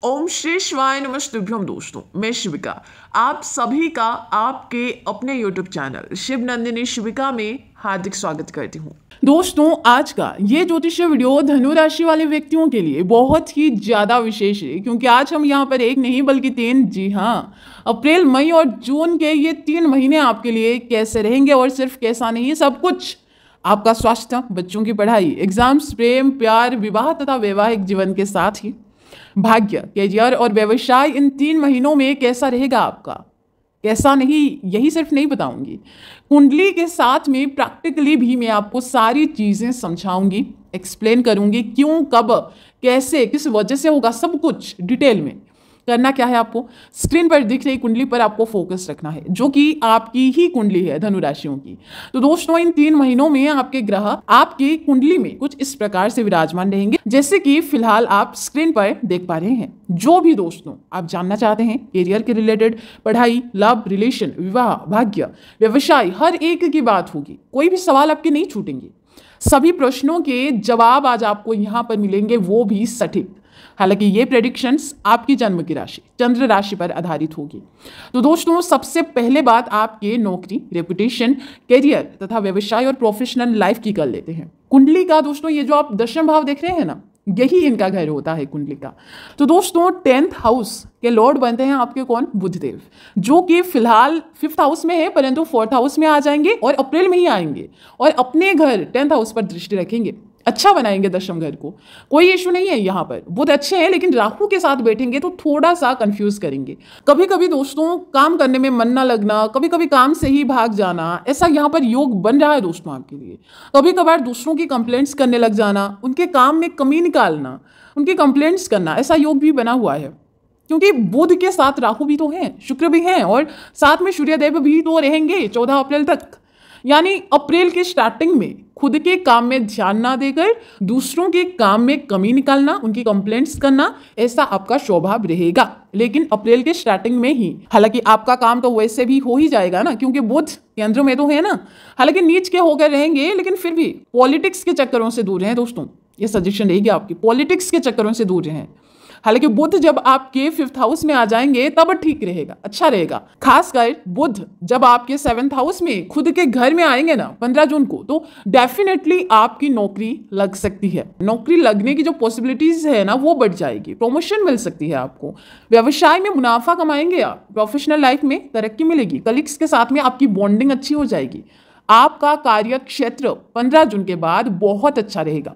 ओम श्री शिवाय नमस्तुभ्यम दोस्तों, मैं शिविका आप सभी का आपके अपने YouTube चैनल शिव नंदिनी शिविका में हार्दिक स्वागत करती हूँ। दोस्तों, आज का ये ज्योतिषीय वीडियो धनु राशि वाले व्यक्तियों के लिए बहुत ही ज्यादा विशेष है, क्योंकि आज हम यहाँ पर एक नहीं बल्कि 3, जी हाँ, अप्रैल, मई और जून के ये 3 महीने आपके लिए कैसे रहेंगे। और सिर्फ कैसा नहीं, सब कुछ आपका स्वास्थ्य, बच्चों की पढ़ाई, एग्जाम्स, प्रेम, प्यार, विवाह तथा वैवाहिक जीवन के साथ ही भाग्य, कैरियर और व्यवसाय इन 3 महीनों में कैसा रहेगा आपका, कैसा नहीं, यही सिर्फ नहीं बताऊंगी, कुंडली के साथ में प्रैक्टिकली भी मैं आपको सारी चीजें समझाऊंगी, एक्सप्लेन करूंगी, क्यों, कब, कैसे, किस वजह से होगा, सब कुछ डिटेल में। करना क्या है, आपको स्क्रीन पर दिख रही कुंडली पर आपको फोकस रखना है, जो कि आपकी ही कुंडली है धनु राशियों की। तो दोस्तों, इन 3 महीनों में आपके ग्रह आपकी कुंडली में कुछ इस प्रकार से विराजमान रहेंगे, जैसे कि फिलहाल आप स्क्रीन पर देख पा रहे हैं। जो भी दोस्तों आप जानना चाहते हैं कैरियर के रिलेटेड, पढ़ाई, लव, रिलेशन, विवाह, भाग्य, व्यवसाय, हर एक की बात होगी, कोई भी सवाल आपके नहीं छूटेंगे। सभी प्रश्नों के जवाब आज आपको यहाँ पर मिलेंगे, वो भी सटीक। हालांकि ये प्रेडिक्शंस आपकी जन्म की राशि चंद्र राशि पर आधारित होगी। तो दोस्तों, सबसे पहले बात आपके नौकरी, रेपुटेशन, कैरियर तथा व्यवसाय और प्रोफेशनल लाइफ की कर लेते हैं। कुंडली का दोस्तों ये जो आप दशम भाव देख रहे हैं ना, यही इनका घर होता है कुंडली का। तो दोस्तों, 10th हाउस के लॉर्ड बनते हैं आपके कौन, बुधदेव, जो कि फिलहाल 5th हाउस में है, परंतु 4th हाउस में आ जाएंगे और अप्रैल में ही आएंगे और अपने घर 10th हाउस पर दृष्टि रखेंगे, अच्छा बनाएंगे दशम घर को। कोई इशू नहीं है यहाँ पर, बुध अच्छे हैं, लेकिन राहु के साथ बैठेंगे तो थोड़ा सा कंफ्यूज करेंगे। कभी कभी दोस्तों काम करने में मन ना लगना, कभी कभी काम से ही भाग जाना, ऐसा यहाँ पर योग बन रहा है दोस्तों आपके लिए। कभी कभार दूसरों की कंप्लेंट्स करने लग जाना, उनके काम में कमी निकालना, उनकी कंप्लेंट्स करना, ऐसा योग भी बना हुआ है, क्योंकि बुध के साथ राहु भी तो हैं, शुक्र भी हैं और साथ में सूर्यदेव भी तो रहेंगे 14 अप्रैल तक। यानी अप्रैल के स्टार्टिंग में खुद के काम में ध्यान ना देकर दूसरों के काम में कमी निकालना, उनकी कंप्लेंट्स करना, ऐसा आपका स्वभाव रहेगा। लेकिन अप्रैल के स्टार्टिंग में ही, हालांकि आपका काम तो वैसे भी हो ही जाएगा ना, क्योंकि बुध केंद्र में तो है ना, हालांकि नीच के होकर रहेंगे, लेकिन फिर भी पॉलिटिक्स के चक्करों से दूर रहें दोस्तों, ये सजेशन रहेगी आपकी, पॉलिटिक्स के चक्करों से दूर रहें। हालांकि बुध जब आपके 5th हाउस में आ जाएंगे तब ठीक रहेगा, अच्छा रहेगा। खासकर बुध जब आपके 7th हाउस में खुद के घर में आएंगे ना 15 जून को, तो डेफिनेटली आपकी नौकरी लग सकती है। नौकरी लगने की जो पॉसिबिलिटीज है ना, वो बढ़ जाएगी, प्रमोशन मिल सकती है आपको, व्यवसाय में मुनाफा कमाएंगे आप, प्रोफेशनल लाइफ में तरक्की मिलेगी, कलीग्स के साथ में आपकी बॉन्डिंग अच्छी हो जाएगी। आपका कार्य क्षेत्र 15 जून के बाद बहुत अच्छा रहेगा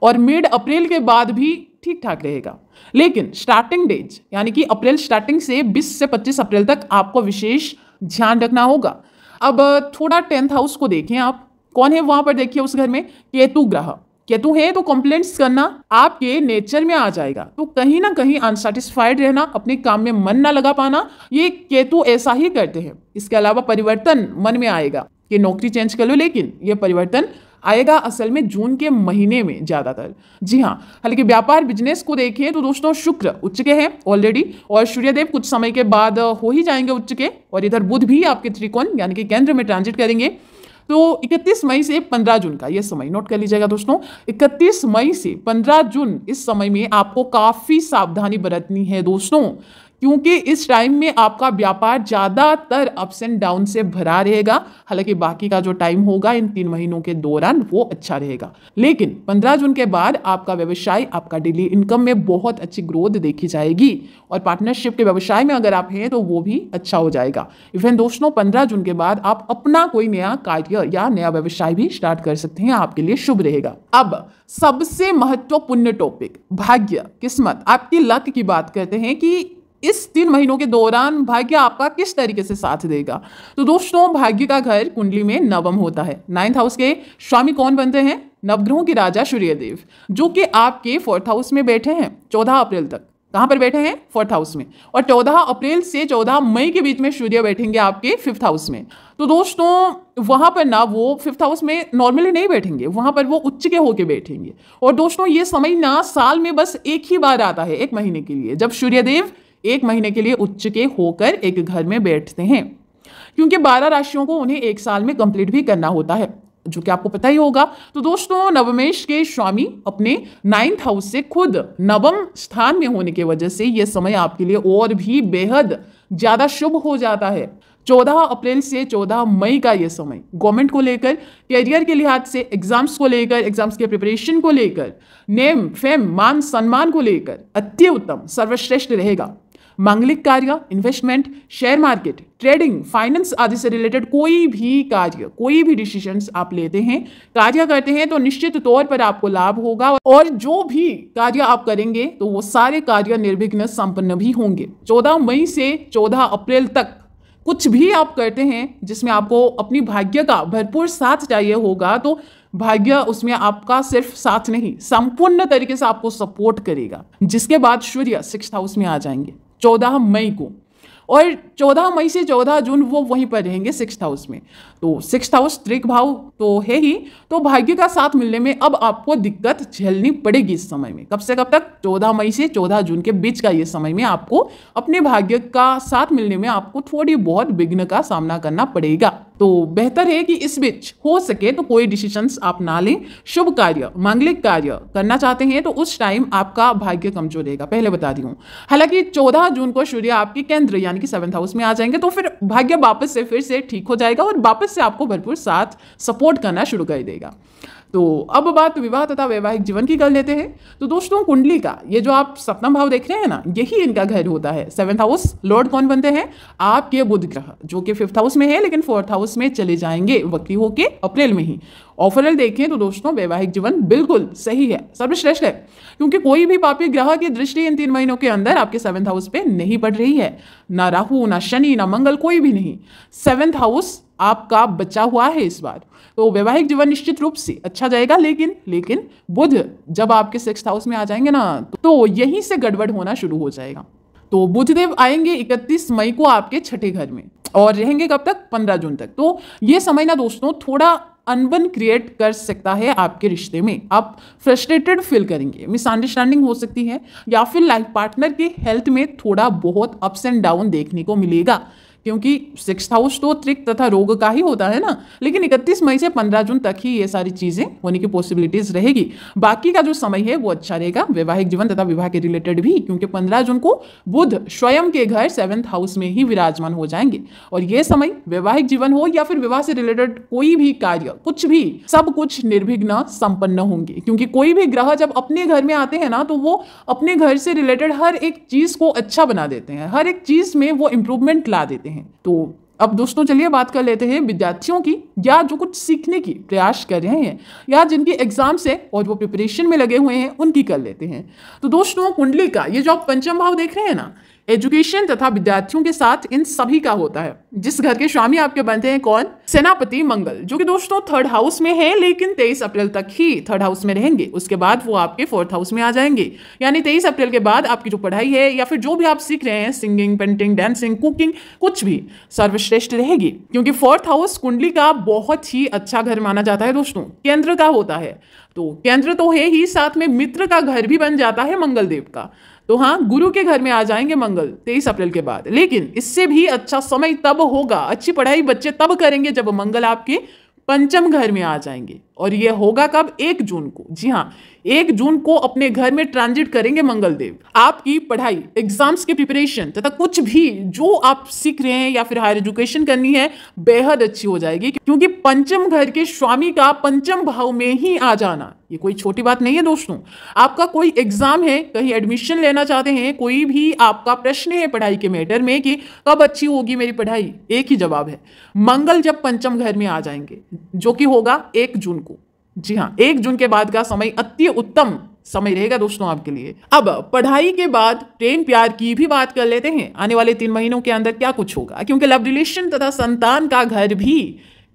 और मिड अप्रैल के बाद भी ठीक ठाक रहेगा। लेकिन स्टार्टिंग डेज यानी कि अप्रैल स्टार्टिंग से 20 से 25 अप्रैल तक आपको विशेष ध्यान रखना होगा। अब थोड़ा 10th हाउस को देखें आप, कौन है वहां पर, देखिए उस घर में केतु ग्रह, केतु है तो कंप्लेंट्स करना आपके नेचर में आ जाएगा। तो कहीं ना कहीं अनसेटिस्फाइड रहना, अपने काम में मन ना लगा पाना, ये केतु ऐसा ही करते हैं। इसके अलावा परिवर्तन मन में आएगा कि नौकरी चेंज कर लो, लेकिन ये परिवर्तन आएगा असल में जून के महीने में ज्यादातर, जी हाँ। हालांकि व्यापार बिजनेस को देखें तो दोस्तों शुक्र उच्च के हैं ऑलरेडी और सूर्यदेव कुछ समय के बाद हो ही जाएंगे उच्च के, और इधर बुध भी आपके त्रिकोण यानी कि केंद्र में ट्रांजिट करेंगे। तो 31 मई से 15 जून का ये समय नोट कर लीजिएगा दोस्तों, 31 मई से 15 जून इस समय में आपको काफी सावधानी बरतनी है दोस्तों, क्योंकि इस टाइम में आपका व्यापार ज्यादातर अप्स एंड डाउन से भरा रहेगा। हालांकि बाकी का जो टाइम होगा इन 3 महीनों के दौरान वो अच्छा रहेगा, लेकिन 15 जून के बाद आपका व्यवसाय, आपका डेली इनकम में बहुत अच्छी ग्रोथ देखी जाएगी और पार्टनरशिप के व्यवसाय में अगर आप हैं तो वो भी अच्छा हो जाएगा। इवन दोस्तों 15 जून के बाद आप अपना कोई नया कार्य या नया व्यवसाय भी स्टार्ट कर सकते हैं, आपके लिए शुभ रहेगा। अब सबसे महत्वपूर्ण टॉपिक भाग्य, किस्मत, आपकी लक की बात करते हैं कि इस 3 महीनों के दौरान भाग्य आपका किस तरीके से साथ देगा। तो दोस्तों, भाग्य का घर कुंडली में नवम होता है। 9th हाउस के स्वामी कौन बनते हैं, नवग्रहों के राजा सूर्यदेव, जो कि आपके 4th हाउस में बैठे हैं 14 अप्रैल तक। कहां पर बैठे हैं, 4th हाउस में, और 14 अप्रैल से 14 मई के बीच में सूर्य बैठेंगे आपके 5th हाउस में। तो दोस्तों वहां पर ना वो 5th हाउस में नॉर्मली नहीं बैठेंगे, वहां पर वो उच्च के होके बैठेंगे। और दोस्तों ये समय ना साल में बस एक ही बार आता है, 1 महीने के लिए, जब सूर्यदेव 1 महीने के लिए उच्च के होकर एक घर में बैठते हैं, क्योंकि 12 राशियों को उन्हें 1 साल में कंप्लीट भी करना होता है। जो कि आपको पता ही होगा। तो दोस्तों नवमेश के स्वामी अपने 9th हाउस से खुद नवम स्थान में होने की वजह से यह समय आपके लिए और भी बेहद ज्यादा शुभ हो जाता है। 14 अप्रैल से 14 मई का ये समय गवर्नमेंट को लेकर, कैरियर के लिहाज से, एग्जाम्स को लेकर, एग्जाम्स के प्रिपरेशन को लेकर, नेम फेम मान सम्मान को लेकर अति उत्तम सर्वश्रेष्ठ रहेगा। मांगलिक कार्य, investment, share market, trading, finance आदि से रिलेटेड कोई भी कार्य, कोई भी डिसीजंस आप लेते हैं, कार्य करते हैं तो निश्चित तौर पर आपको लाभ होगा और जो भी कार्य आप करेंगे तो वो सारे कार्य निर्विघ्न संपन्न भी होंगे। 14 मई से 14 अप्रैल तक कुछ भी आप करते हैं जिसमें आपको अपनी भाग्य का भरपूर साथ चाहिए होगा तो भाग्य उसमें आपका सिर्फ साथ नहीं, संपूर्ण तरीके से आपको सपोर्ट करेगा। जिसके बाद सूर्य 6th हाउस में आ जाएंगे 14 मई को, और 14 मई से 14 जून वो वहीं पर रहेंगे 6th हाउस में। तो 6th हाउस त्रिक भाव तो है ही, तो भाग्य का साथ मिलने में अब आपको दिक्कत झेलनी पड़ेगी इस समय में। कब से कब तक? 14 मई से 14 जून के बीच का ये समय में आपको अपने भाग्य का साथ मिलने में आपको थोड़ी बहुत विघ्न का सामना करना पड़ेगा। तो बेहतर है कि इस बीच हो सके तो कोई डिसीजंस आप ना लें। शुभ कार्य, मांगलिक कार्य करना चाहते हैं तो उस टाइम आपका भाग्य कमजोर रहेगा, पहले बता दी हूँ। हालांकि 14 जून को सूर्य आपके केंद्र यानी कि 7th हाउस में आ जाएंगे तो फिर भाग्य वापस से फिर से ठीक हो जाएगा और वापस से आपको भरपूर साथ सपोर्ट करना शुरू कर देगा। तो अब बात विवाह तथा वैवाहिक जीवन की कर लेते हैं। तो दोस्तों कुंडली का ये जो आप सप्तम भाव देख रहे हैं ना, यही इनका घर होता है। 7th हाउस लॉर्ड कौन बनते हैं? आपके बुध ग्रह, जो कि 5th हाउस में है लेकिन 4th हाउस में चले जाएंगे वक्री होके अप्रैल में ही। ओवरऑल देखें तो दोस्तों वैवाहिक जीवन बिल्कुल सही है, सर्वश्रेष्ठ है, क्योंकि कोई भी पापी ग्रह की दृष्टि इन 3 महीनों के अंदर आपके 7th हाउस पे नहीं पड़ रही है। ना राहु, ना शनि, ना मंगल, कोई भी नहीं। 7th हाउस आपका बचा हुआ है इस बार, तो वैवाहिक जीवन निश्चित रूप से अच्छा जाएगा। लेकिन बुध जब आपके 6th हाउस में आ जाएंगे ना तो यहीं से गड़बड़ होना शुरू हो जाएगा। तो बुधदेव आएंगे 31 मई को आपके 6ठे घर में और रहेंगे कब तक? 15 जून तक। तो ये समय ना दोस्तों थोड़ा अनबन क्रिएट कर सकता है आपके रिश्ते में। आप फ्रस्ट्रेटेड फील करेंगे, मिसअंडरस्टैंडिंग हो सकती है, या फिर लाइफ पार्टनर के हेल्थ में थोड़ा बहुत अप्स एंड डाउन देखने को मिलेगा, क्योंकि 6th हाउस तो त्रिक तथा रोग का ही होता है ना। लेकिन 31 मई से 15 जून तक ही ये सारी चीजें होने की पॉसिबिलिटीज रहेगी। बाकी का जो समय है वो अच्छा रहेगा वैवाहिक जीवन तथा विवाह के रिलेटेड भी, क्योंकि 15 जून को बुध स्वयं के घर 7th हाउस में ही विराजमान हो जाएंगे और ये समय वैवाहिक जीवन हो या फिर विवाह से रिलेटेड कोई भी कार्य, कुछ भी, सब कुछ निर्विघ्न संपन्न होंगे। क्योंकि कोई भी ग्रह जब अपने घर में आते हैं ना तो वो अपने घर से रिलेटेड हर एक चीज को अच्छा बना देते हैं, हर एक चीज में वो इंप्रूवमेंट ला देते हैं। तो अब दोस्तों चलिए बात कर लेते हैं विद्यार्थियों की, या जो कुछ सीखने की प्रयास कर रहे हैं या जिनकी एग्जाम्स है और वो प्रिपरेशन में लगे हुए हैं उनकी कर लेते हैं। तो दोस्तों कुंडली का ये जो आप पंचम भाव देख रहे हैं ना, एजुकेशन तथा विद्यार्थियों के साथ इन सभी का होता है। जिस घर के स्वामी आपके बनते हैं कौन? सेनापति मंगल, जो कि दोस्तों 3rd हाउस में है लेकिन 23 अप्रैल तक ही 3rd हाउस में रहेंगे। उसके बाद वो आपके 4th हाउस में आ जाएंगे, यानी 23 अप्रैल के बाद आपकी जो पढ़ाई है या फिर जो भी आप सीख रहे हैं, सिंगिंग, पेंटिंग, डांसिंग, कुकिंग, कुछ भी सर्वश्रेष्ठ रहेगी। क्योंकि 4th हाउस कुंडली का बहुत ही अच्छा घर माना जाता है दोस्तों, केंद्र का होता है। तो केंद्र तो है ही, साथ में मित्र का घर भी बन जाता है मंगल देव का। तो हाँ, गुरु के घर में आ जाएंगे मंगल 23 अप्रैल के बाद। लेकिन इससे भी अच्छा समय तब होगा, अच्छी पढ़ाई बच्चे तब करेंगे जब मंगल आपके पंचम घर में आ जाएंगे। और ये होगा कब? 1 जून को। जी हाँ, 1 जून को अपने घर में ट्रांजिट करेंगे मंगल देव। आपकी पढ़ाई, एग्जाम्स की प्रिपरेशन तथा कुछ भी जो आप सीख रहे हैं या फिर हायर एजुकेशन करनी है बेहद अच्छी हो जाएगी, क्योंकि पंचम घर के स्वामी का पंचम भाव में ही आ जाना ये कोई छोटी बात नहीं है दोस्तों। आपका कोई एग्जाम है, कहीं एडमिशन लेना चाहते हैं, कोई भी आपका प्रश्न है पढ़ाई के मैटर में कि कब अच्छी होगी मेरी पढ़ाई, एक ही जवाब है, मंगल जब पंचम घर में आ जाएंगे, जो कि होगा 1 जून को। जी हाँ, 1 जून के बाद का समय अति उत्तम समय रहेगा दोस्तों आपके लिए। अब पढ़ाई के बाद प्रेम प्यार की भी बात कर लेते हैं। आने वाले 3 महीनों के अंदर क्या कुछ होगा, क्योंकि लव रिलेशन तथा संतान का घर भी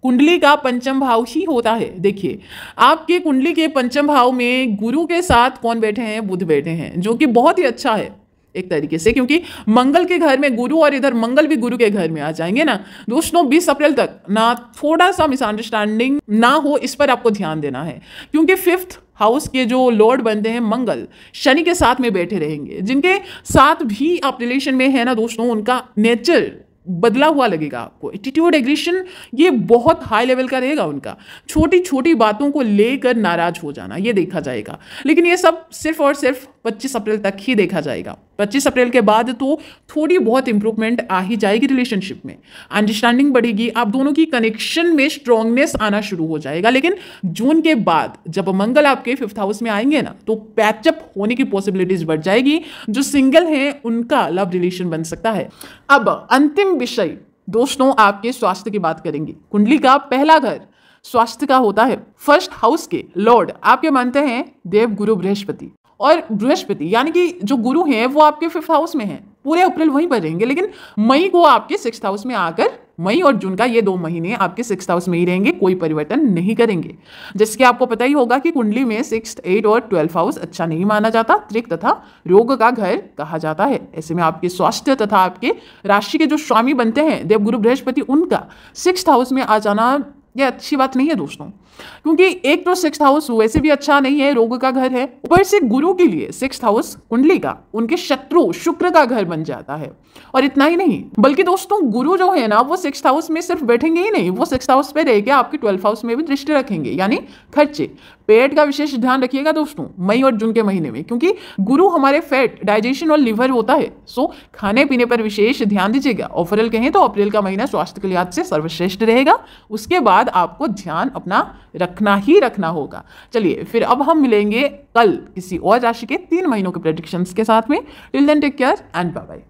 कुंडली का पंचम भाव ही होता है। देखिए, आपके कुंडली के पंचम भाव में गुरु के साथ कौन बैठे हैं? बुध बैठे हैं, जो कि बहुत ही अच्छा है एक तरीके से, क्योंकि मंगल के घर में गुरु और इधर मंगल भी गुरु के घर में आ जाएंगे ना दोस्तों। 20 अप्रैल तक ना थोड़ा सा मिसअंडरस्टैंडिंग ना हो, इस पर आपको ध्यान देना है, क्योंकि 5th हाउस के जो लॉर्ड बनते हैं मंगल शनि के साथ में बैठे रहेंगे। जिनके साथ भी आप रिलेशन में है ना दोस्तों, उनका नेचर बदला हुआ लगेगा आपको। एटीट्यूड, एग्रेशन ये बहुत हाई लेवल का रहेगा उनका। छोटी छोटी बातों को लेकर नाराज हो जाना ये देखा जाएगा, लेकिन ये सब सिर्फ और सिर्फ 25 अप्रैल तक ही देखा जाएगा। 25 अप्रैल के बाद तो थोड़ी बहुत इंप्रूवमेंट आ ही जाएगी रिलेशनशिप में, अंडरस्टैंडिंग बढ़ेगी, आप दोनों की कनेक्शन में स्ट्रांगनेस आना शुरू हो जाएगा। लेकिन जून के बाद जब मंगल आपके 5th हाउस में आएंगे ना, तो पैचअप होने की पॉसिबिलिटीज बढ़ जाएगी। जो सिंगल हैं उनका लव रिलेशन बन सकता है। अब अंतिम विषय दोस्तों आपके स्वास्थ्य की बात करेंगे। कुंडली का पहला घर स्वास्थ्य का होता है। 1st हाउस के लॉर्ड आपके मानते हैं देव गुरु बृहस्पति, और बृहस्पति यानी कि जो गुरु हैं वो आपके 5th हाउस में हैं। पूरे अप्रैल वहीं पर रहेंगे, लेकिन मई को आपके 6th हाउस में आकर मई और जून का ये 2 महीने आपके 6th हाउस में ही रहेंगे, कोई परिवर्तन नहीं करेंगे। जैसे कि आपको पता ही होगा कि कुंडली में 6th, 8th और 12th हाउस अच्छा नहीं माना जाता, त्रिक तथा रोग का घर कहा जाता है। ऐसे में आपके स्वास्थ्य तथा आपके राशि के जो स्वामी बनते हैं देवगुरु बृहस्पति, उनका 6th हाउस में आ जाना ये अच्छी बात नहीं है दोस्तों, क्योंकि एक तो 6th हाउस वैसे भी अच्छा नहीं है, रोग का घर है, ऊपर से गुरु के लिए 6th हाउस कुंडली का उनके शत्रु शुक्र का घर बन जाता है। और इतना ही नहीं, बल्कि दोस्तों गुरु जो है ना वो 6th हाउस में सिर्फ बैठेंगे ही नहीं, वो 6th हाउस पे रह के आपके 12th हाउस में भी दृष्टि रखेंगे, यानी खर्चे। पेट का विशेष ध्यान रखिएगा दोस्तों मई और जून के महीने में, क्योंकि गुरु हमारे फैट, डाइजेशन और लिवर होता है। सो खाने पीने पर विशेष ध्यान दीजिएगा। ओवरऑल कहें तो अप्रैल का महीना स्वास्थ्य के लिहाज से सर्वश्रेष्ठ रहेगा। उसके बाद आपको ध्यान अपना रखना ही रखना होगा। चलिए फिर अब हम मिलेंगे कल किसी और राशि के 3 महीनों के प्रेडिक्शंस के साथ में। Till then take care and bye bye.